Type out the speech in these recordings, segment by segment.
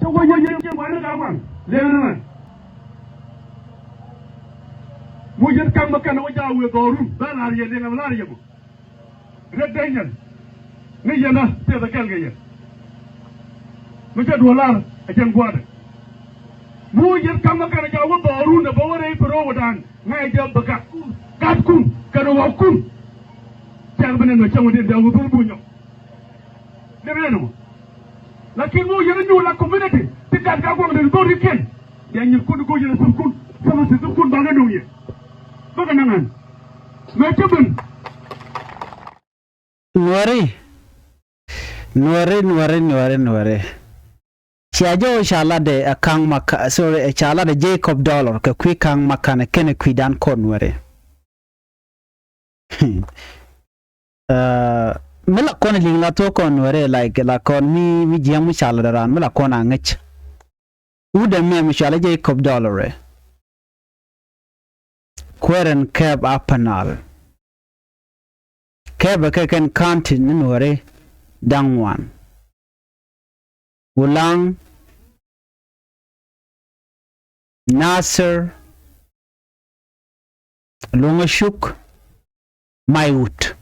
to wo yen ke wa ga wan le na mo yen kam makana wa jawe doru ba la ye le ngam la ye mo redenyen ni yana te da kalga ye mo je dolar a jen gwada mo yen kam makana jawe doru na ba wore pro wadan ngai je baka kat kun kana wa kun tan benen no chawo de da wo bunyo ne reno lakini mo yen ñu la community ti kat ga ko de do riken ya ñu ko go yen sun kun sama ci kun ba nga do ye baka nangan me cebun Nuere. Siajo shala de akang maka sorry shala de Jacob dollar ke kwi kang makane kene kwi dan kon nuere. Mela kon ling la to kon nuere like la kon mi jiang mi shala daran mela kon angech. Ude me mi shala Jacob dollar. Kweren keb apanal. Keb keken kanti nuere dangwan. Wulang Nasser Longashuk Maiut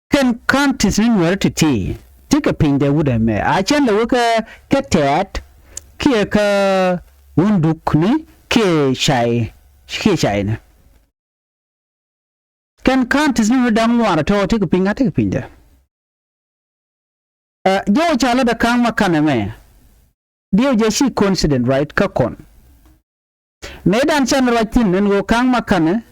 Ken counties in where to tea. Take a pin there would have me. I tell the worker catet Kiaka Wundukni Ki Shine. Ken counties in down one at all. Take a pin there. Jo chala da kang makane me. Dio je shi coincident right kakon. Medan chan ratin ngo kang makane.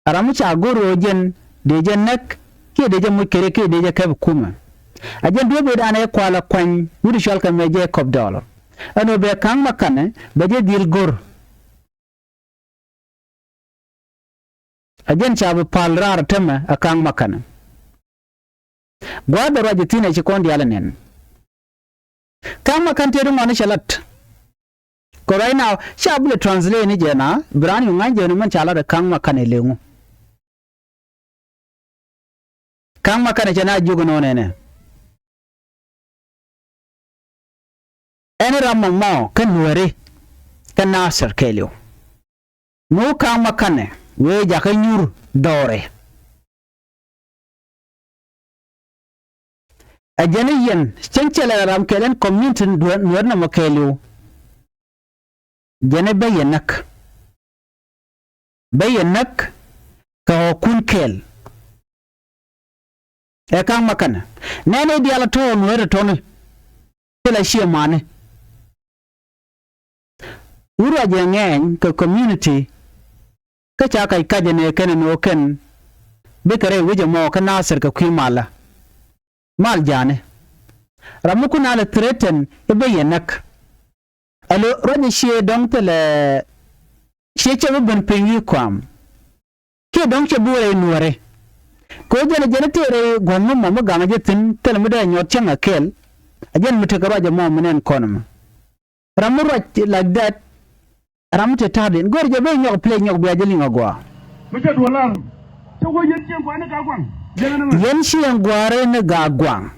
Aramu cha goro jen deje nek ke deje mukere ke deje kab kuma. Ajen do be dane kwala kwan wudi shalka me Jacob dollar. Ano be kang makane beje dil gor. Ajen cha be palrar tema akang makane. Gwada rajitina chikondi alanen. Kama kanteru mwana shalat. Ko right now, shabule translate ni jena, brani nganje ni man chala kangma kane lengu. Kangma kane jena jugo no nene. Eni ramma mo kan nuere kan Nasser kelio. No kangma kane we jaka nyur dore. Ajani yen chenchela ram kelen community nuer na makelu jane bayenak ka kun kel e kan makana nene di ala to nuer to ne tela shi mane uru ajenge ka community ka cha kai kajene ken no ken bekare wije mo ka Nasser ka kwimala mal jane ramuku na le threaten ibayenak alo roje she dong tele she chebe ben pengi kwam ke dong che bure nuore ko jene tere gwanmu mama gama jetin tele muda nyot changa kel ajen mutakaro je mo menen konum ramu like that ramu te tadin gorje be nyok play nyok be ajeli ngagwa muje dolar to wo yen chen kwa ne ga kwan yen shi ngware ne ga gwang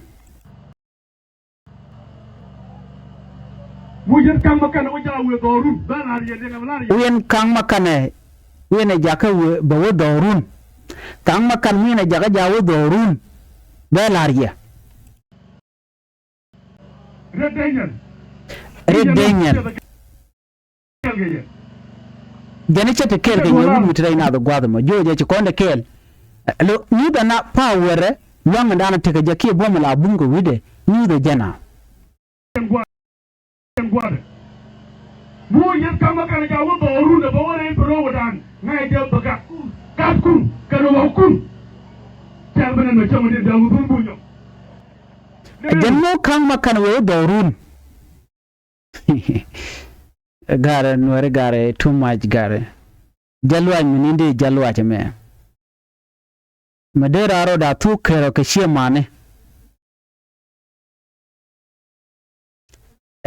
Mujen kang makane wa jawe dorun ba la ye le ngam la ye wen kang makane wene jaka bawo dorun kang makan mine jaka jawo dorun ba la ye redenyen jani chete kel ke nyewu mutrai na do gwadamo joje ci konde kel lo ni da na power long ndana teke jaki bomo la bungo wide ni do jana mo yen kama kana jawo boru da bawore pro wadan ngai je baka kat kun kana wa kun tan benen no chawo de dawo bunyo janno kan makan we dorun gare nuere gare too much gare jalwa mininde jalwa teme madera ro da tu kero ke shemane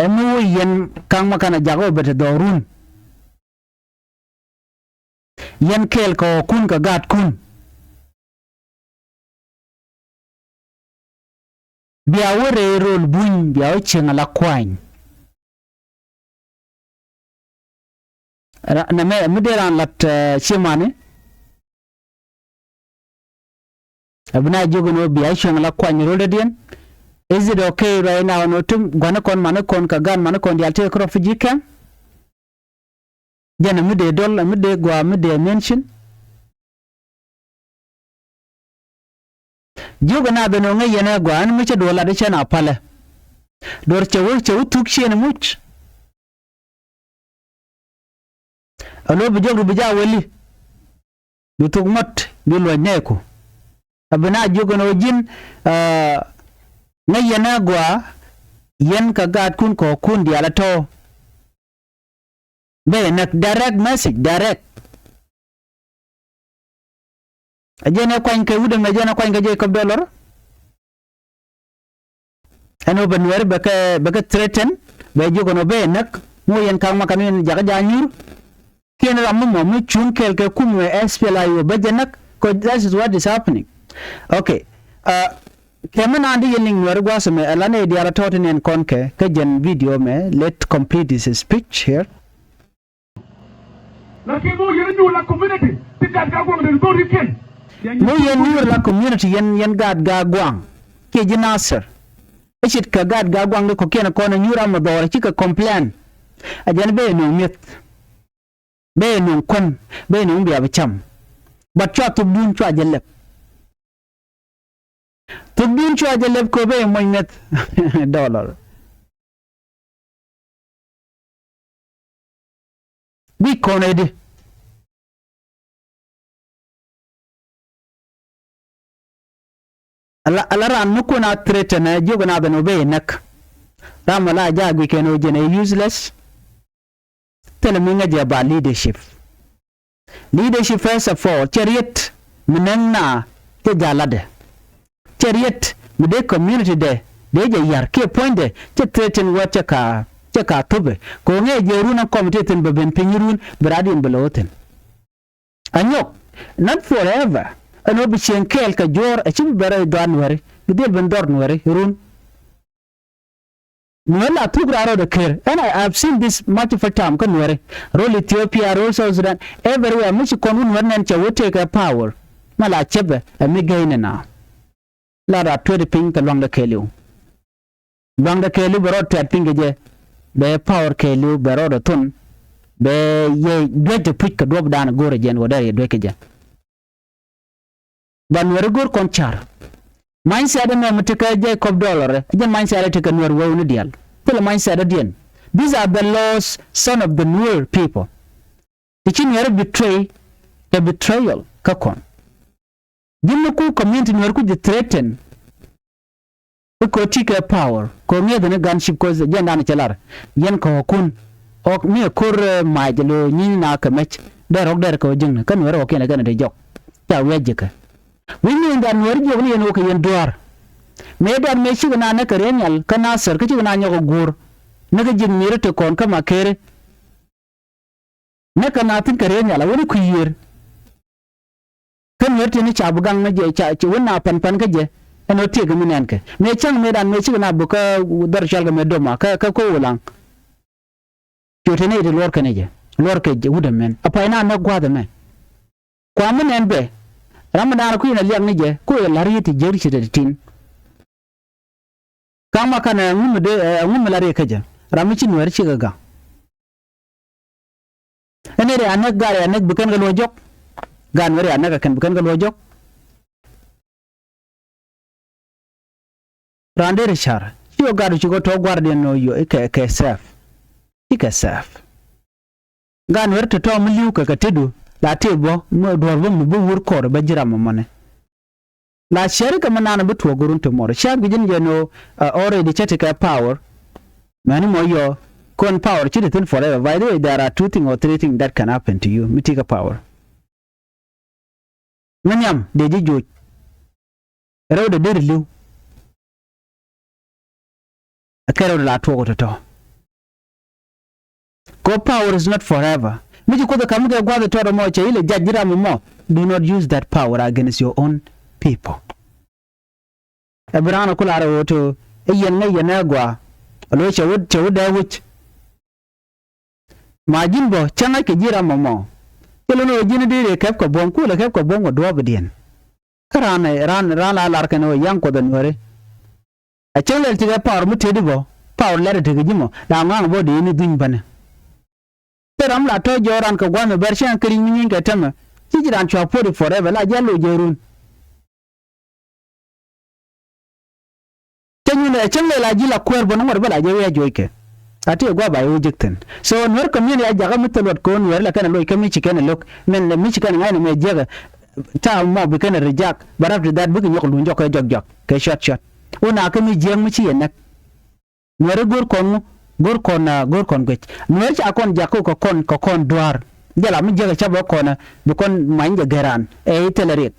emu yen kang makana jago bete dorun yen kel ko kun ka gat kun bia wore rol buny bia ochenga la kwany na me muderan lat chimani abna jogono bia chenga la kwany rol dien. Is it okay right now no tum gwana manakon ka gan manakon di alte kro fijika jana mude dol mude gwa mude mention jogana beno ngayena gwa an muche dola de chana pale dor chewu tuk chen much alo bijogu bija weli dutuk mot bilwa neko abna jogono jin ngayena gwa yen ka gad kun ko kun di ala to be nak direct message direct ajena kwany ke wude ajena kwany ke je ko dollar ano banwer baka threaten be jogo no be nak mo yen kan makanu jaga janyur ken ramu mo mu chun kel ke kumwe SPLI yo be jenak ko that is what is happening. Okay, kemen andi yeling Nuer gwasme alane diara toten konke ke jen video me let complete this speech here. Lakini mo yen ñu la community tikat ga gwang den do riken mo yen ñu la community yen gad ga gwang ke jinasir echit ka gad ga gwang ko ken ko na nyura mo do ci ka complain ajen be no mit be no kon be no mbiya cham bat cha to dun cha jelep to dun cha jelep ko be mo met dollar bi konedi ala nuko na threaten jogo na beno be nak ramala jagi keno jene useless tell me ngaje ba leadership first of all chariot minenna te jalade chariot mide community de je yar ke point de te threaten wacha ka tobe ko nge jeru na committee ten be ben pinyirun bradin beloten anyok not forever ano bi kel ka jor a ci bare doan wari bidel ben dor wari run Nuela tugraro de care and I've seen this multiple time kan wari role Ethiopia role South Sudan everywhere much konun wannan ce wote ka power mala chebe a migaine na la ra to de pin ka long de kelu baro tat pin je be power kelu baro de tun be ye dwete put ka dob dan gore jen wada ye dweke je ban wari gor kon char mindset me mutika je kob dollar je mindset te kan wer wonu dial tel mindset adien these are the lost son of the Nuer people the chin wer betray a betrayal kakon jinnu ku community wer ku je threaten ko tika power ko ngede ne gunship ko je ndan chelar yen ko kun ok mi kur majlo nyi na ka mech derok der ko jing kan wer ok ne kan de jok ta wejeka winni ndan Nuer jogni yen ko yen duar me dan me shi na na karenyal kana sar ka ci na nyago gur na ga jin mire to kon ka makere na kana tin karenyal wani ku yir kan werti ni chabu gang na je cha ci wona pan ka je eno te ga minen ka me chang me dan me shi na bu ka dar shal ga me do ma ka ko wulang to ne de lor ka ne je lor ka je wuda men apa ina na gwa da men kwa minen be ramadan ku ina liang ni je ko lari ti jeri ci de tin kama kana ngumu lare kaja ramichi Nuer ci gaga enere anak gare anak bukan ga lojok gan wari anak kan bukan ga lojok rande rishar yo garu ci go to guardian no yo ke saf gan wer to muliu ka tedu la tebo mo dorbo mu bu wur kor ba jira mamane la sharika manana butu gurun to mor shab gijin jeno already chatika power mani mo yo kon power chitin forever by the way there are 2 things or 3 things that can happen to you mitika power nganyam de jijo rew de derliu akero la to to ko power is not forever miji ko da kamuga gwa to mo che ile jajira mo do not use that power against your own people brana kula ra woto yen ne yen gwa lo che da wuch ma jinbo changa ke jira momo kelo no jini dire kep ko bon kula kep ko bon do bedien karane ran la lar keno yang ko den wore a chele tiga power mu tedi bo power lere tiga jimo da ngang bo de ni duñ bane teram la to joran ko gwan ber shan kri min ga tama jiran chwa pori forever la jallo jerun chele la jila kwer bo ngor bala je we joyke ati gwa ba yo jikten so Nuer community a jaga mutelot ko Nuer la kana loy kami chikene lok men mi chikene ngane me jega ta mo be kana rejak but after that bugi nyok lu njok jok ke shot una kami jeng mi chi yenak Nuer gor kon gwech Nuer cha kon jako ko kon duar jala mi jega chabo kona bu kon manje geran e teleret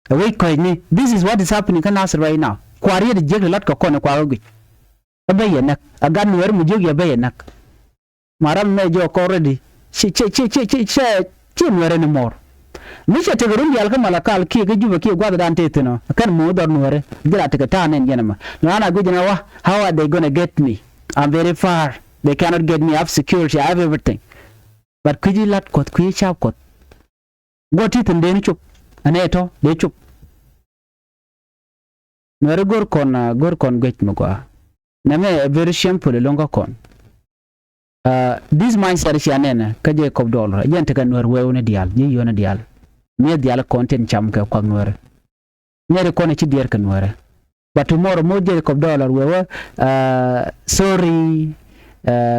wait ko ni this is what is happening kana right now kwari de jega lat ko kon kwa gwech abayenak agan Nuer mu jogi abayenak maram me jo ko already chi Nuer ni mor misha te gurum yal ka malakal ki ga juba ki gwa dan tetino kan mu dor Nuer dira te ta nen yenama na gujina wa how are they going to get me? I'm very far, they cannot get me. I have security, I have everything, but kuji lat kot kuji chap kot go titin den chup aneto de chup Nuer gor kon gwech mo kwa name very simple longa kon this mindset shanena kaje kob dollar gente kan Nuer wewne dial ni yona dial me dial content cham ka kwa Nuer nyere kone ci dier kan Nuer but tomorrow mo je kob dollar wewe sorry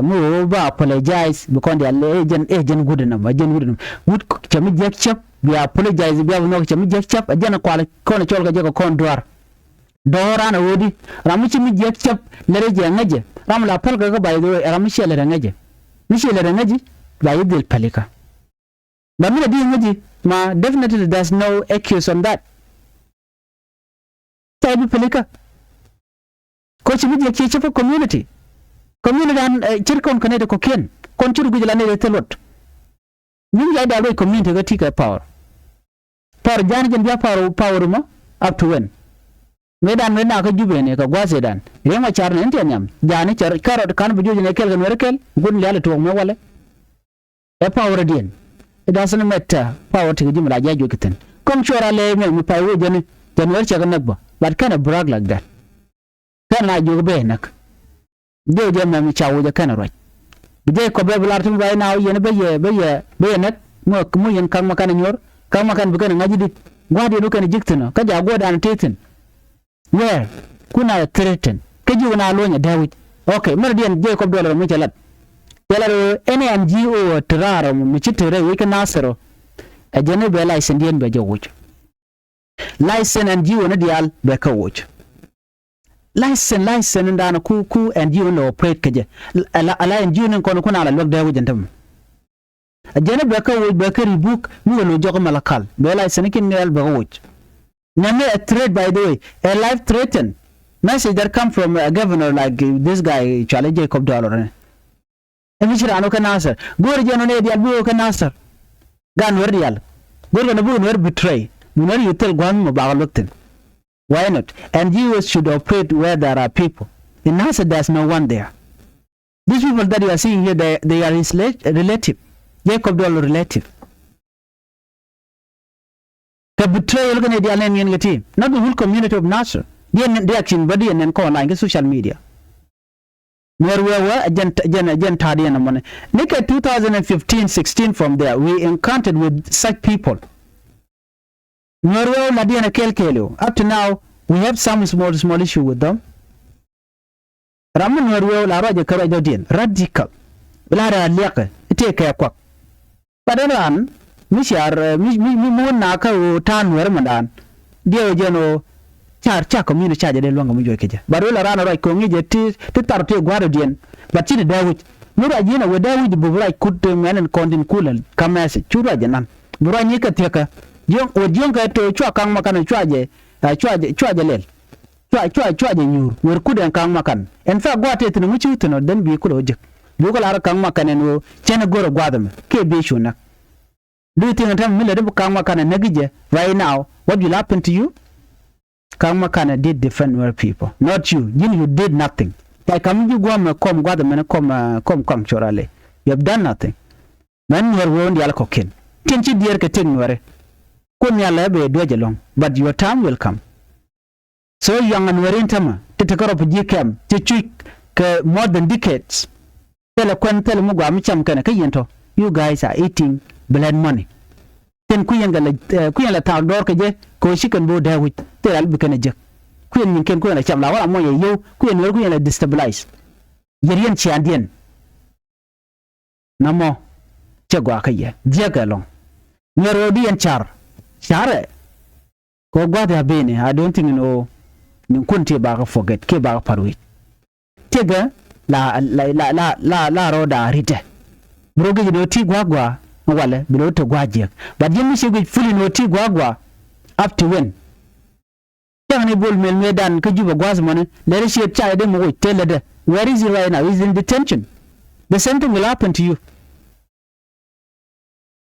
mo ba apologize because the agent good enough would chami jek chap we apologize we have no chami jek chap ajana kwala kone cholga je ko kon duar dorana wodi ramuchi mi jek chap lere je ngaje ram la pal ga bay do ramuchi lere ngaje michi lere ngaji bay del palika ba mi di ngaji ma definitely there's no excuse on that tabi palika ko ci mi jek chap community an cirkon kane ko ken kon ciru gujala ne telot min ya da community ga tika power jani jen ya power mo up to when medan me na ka jube ne ka gwase dan yema char ne ente nyam jani char karot kan bu juje ne kel gan werkel gun yalla to mo wala e power dien it doesn't matter power to jimla jajo kiten kom chora le me mu pay wo jeni ten wer chaga nagba but kana brag like that kana jogo be nak de jam mi chawo ja kana roj bide ko be bular tum bay naw yene be nak mo yen kan makana nyor kan makan bu kana ngaji dit gwade no kana jiktino ka ja godan tetin where kuna threaten kaji wana lonya dawit okay mar dien je ko dollar mu chalat yalaro NGO traro mu chitere we kana sero a jene be license dien be jawuch license NGO na dial be ka wuch license ndana ku NGO no operate kaje ala NGO nen kono kuna ala log dawo jantam ajana be ka wuch be ka rebook mu no jogo malakal be license kin nel be wuch name a threat by the way a life threaten message that come from a governor like this guy Charlie Jacob Dollar emishira ano kana answer gore jeno ne dial bu kana answer gan wer dial gore no bu wer betray Nuer you tell gwan mo ba lotin. Why not? NGOs should operate where there are people. In Nasa, there's no one there. These people that you are seeing here, they are his relative. Jacob Dollar relative. The betrayal going to be not the whole community of Nasa. They action body and then call online social media. Where we were agent Tardian money. Look at 2015-16 from there. We encountered with such people. Up to now, we have some small issue with them. Ramun la raja karajo din radical. Lara liaka take a quack. But then mishar mi naka tan wermandan. Dio geno cha community charge de longa mujo keja. But we rana right kongi je ti tarte guardian. But chini David. Nura jina we David burai could men and condin cooler come as chura janan. Burai nika teka. Jong ka to chwa kang makan chwaje lel chwaje nyur wer kuden kang makan en fa gwate tinu muchi tinu den bi kulo je bi ko lar kang makan en chene goro gwadam ke be shuna do you think tam mile de kang makan nagije right now what will happen to you Kama kana did defend Nuer people, not you. You did nothing. Like you go and come chorale. You have done nothing. Man Nuer won't yell cocaine. Can't you dear ke ting Nuer? Kun yalla be dweje long, but your time will come. So young and Nuer intama to take up a GCam to tweak more than decades. Tell a quan tell mugwa micham kana kayento. You guys are eating blood money. Then kuyanga ta door kaje ko shikan bo da wit te al bikana je kuyen yin ken ko na cham la wala mo ye yo kuyen wer kuyen la destabilize yerian chi andien namo chagwa kaye je galong ngero di en chare ko gwa da bene. I don't think no nin kunti ba ka forget ke ba ka parwi tega la roda rite broge do ti gwa wala bilo to gwaje but yemi shegu fully no ti gwa up to when yani bol mel medan ka juba gwaz mon le reshi cha de mo tell de where is he right now? He's in detention. The same thing will happen to you.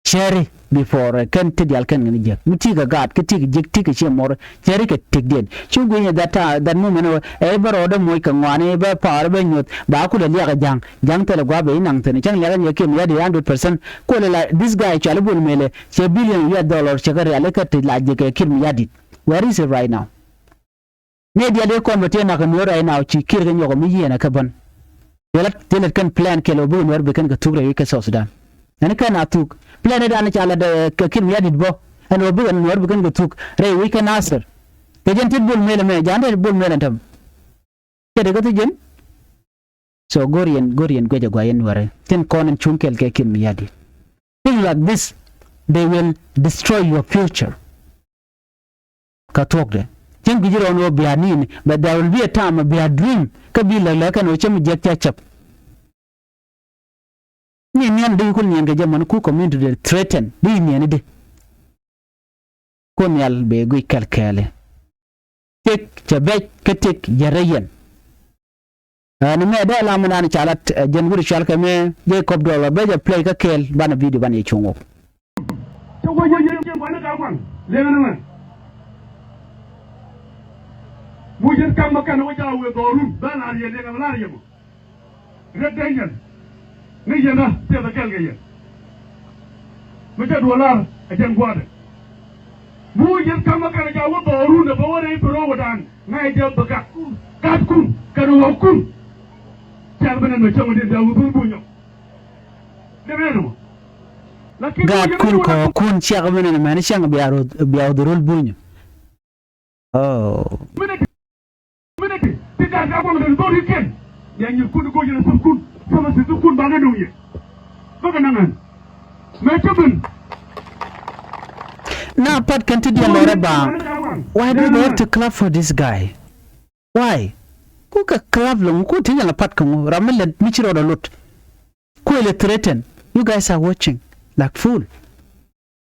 Cherry before kan ti dial kan ni je muti ga gat ka ti je ti ka che mor cherry ka tik den chungu nya that moment e baro de moy ka ngwane ba par ba nyot ba ku le ga jang tele gwa be nang tene chang le ga ke mi ya 100% ko le this guy chale bol mele che billion US$ che ga ale ka ti la je ke kim ya dit. Where is it right now? Media de ko mete na ka no right now chi kir ga nyoko mi yena ka ban tele kan plan ke lo bu wer be kan ka tugre ke South Sudan and kan atuk planet an chala de kin ya ditbo and obi an wor bukan gutuk re we can answer ke jentit bul mele me jande bul mele tam ke de gotu jen so gorian goje gwayen ware tin konen chunkel ke kin ya dit things like this they will destroy your future ka talk de tin gijiro no bianin but there will be a time be a dream ka bi la kan o chem je chap ni nyan de ko nyan ga jamon ku community de threaten di nyan de ko nyal be gu kalkale tek tabek ketek yarayen ani me da la mun an chalat jen guri shalka me je kob do be je play ka kel bana video ban ye chungo to go je bana ka kwan le na mu jen kam kan o jawe doru bana ye le ngam la ye mo redenyen ni yana te da kalga ye mata dolar a jan gwada mu yin kama kana ga wa boru da baware biro wadan na je baka kat kun kanu hukum tar bana no chamu da wubu bunyo de beno gat kun ko kun chiaga mena mena changa biaro durul bunyo oh minute ti ka ga mo da do riken ya nyi kun ko jina sun kun sama su kun ba ga duye baka nan me tabun now Pat continue Loreba. Why do they have to clap for this guy? Why? Kuka clap long ku tinya la Pat kango ramele michiro da lot. Ku ele threaten. You guys are watching like fool.